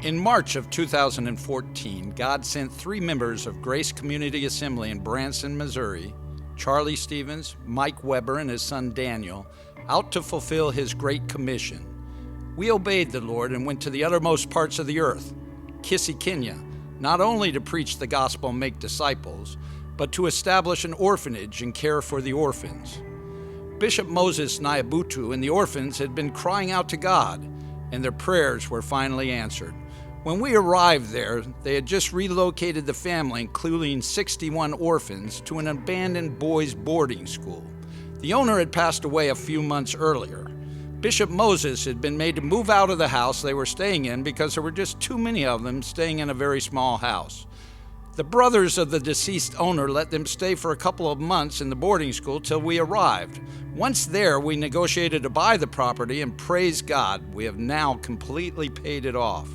In March of 2014, God sent 3 members of Grace Community Assembly in Branson, Missouri, Charlie Stevens, Mike Weber, and his son Daniel, out to fulfill his great commission. We obeyed the Lord and went to the uttermost parts of the earth, Kisii, Kenya, not only to preach the gospel and make disciples, but to establish an orphanage and care for the orphans. Bishop Moses Nyabutu and the orphans had been crying out to God, and their prayers were finally answered. When we arrived there, they had just relocated the family, including 61 orphans, to an abandoned boys' boarding school. The owner had passed away a few months earlier. Bishop Moses had been made to move out of the house they were staying in because there were just too many of them staying in a very small house. The brothers of the deceased owner let them stay for a couple of months in the boarding school till we arrived. Once there, we negotiated to buy the property, and praise God, we have now completely paid it off.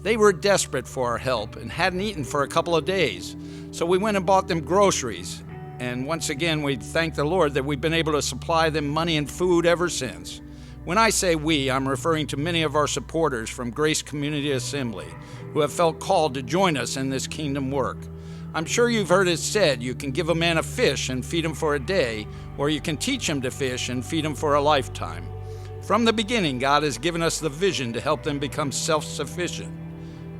They were desperate for our help and hadn't eaten for a couple of days, so we went and bought them groceries. And once again, we thank the Lord that we've been able to supply them money and food ever since. When I say we, I'm referring to many of our supporters from Grace Community Assembly who have felt called to join us in this kingdom work. I'm sure you've heard it said you can give a man a fish and feed him for a day, or you can teach him to fish and feed him for a lifetime. From the beginning, God has given us the vision to help them become self-sufficient.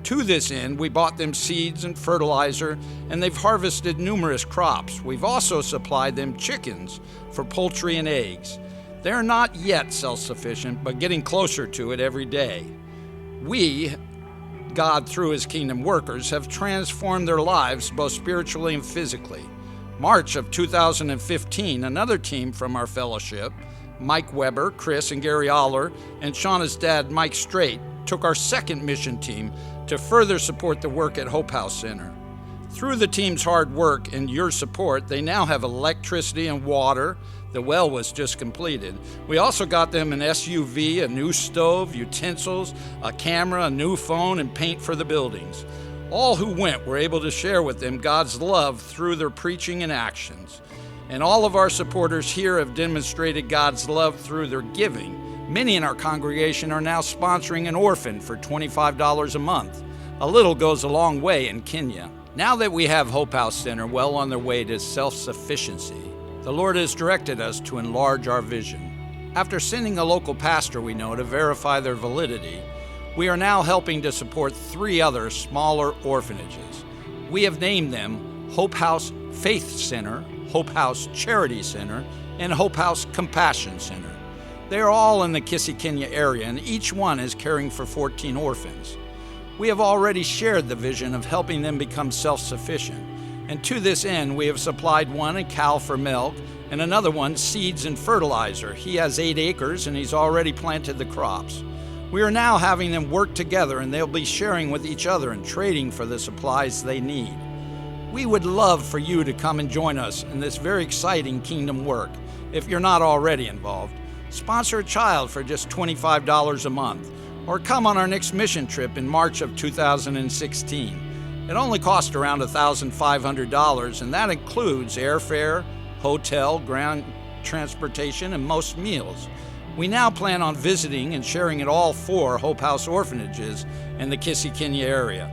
To this end, we bought them seeds and fertilizer, and they've harvested numerous crops. We've also supplied them chickens for poultry and eggs. They're not yet self-sufficient, but getting closer to it every day. We, God through His kingdom workers, have transformed their lives both spiritually and physically. March of 2015, another team from our fellowship, Mike Weber, Chris and Gary Aller, and Shauna's dad, Mike Strait, took our second mission team to further support the work at Hope House Center. Through the team's hard work and your support, they now have electricity and water. The well was just completed. We also got them an SUV, a new stove, utensils, a camera, a new phone, and paint for the buildings. All who went were able to share with them God's love through their preaching and actions. And all of our supporters here have demonstrated God's love through their giving. Many in our congregation are now sponsoring an orphan for $25 a month. A little goes a long way in Kenya. Now that we have Hope House Center well on their way to self-sufficiency, the Lord has directed us to enlarge our vision. After sending a local pastor we know to verify their validity, we are now helping to support 3 other smaller orphanages. We have named them Hope House Faith Center, Hope House Charity Center, and Hope House Compassion Center. They are all in the Kisii, Kenya area, and each one is caring for 14 orphans. We have already shared the vision of helping them become self-sufficient, and to this end we have supplied one a cow for milk and another one seeds and fertilizer. He has 8 acres and he's already planted the crops. We are now having them work together, and they'll be sharing with each other and trading for the supplies they need. We would love for you to come and join us in this very exciting kingdom work if you're not already involved. Sponsor a child for just $25 a month, or come on our next mission trip in March of 2016. It only costs around $1,500, and that includes airfare, hotel, ground transportation, and most meals. We now plan on visiting and sharing at all 4 Hope House orphanages in the Kisii, Kenya area.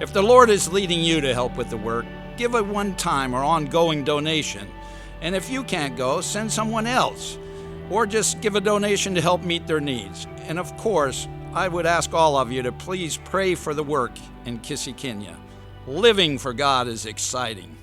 If the Lord is leading you to help with the work, give a one-time or ongoing donation. And if you can't go, send someone else, or just give a donation to help meet their needs. And of course, I would ask all of you to please pray for the work in Kisii, Kenya. Living for God is exciting.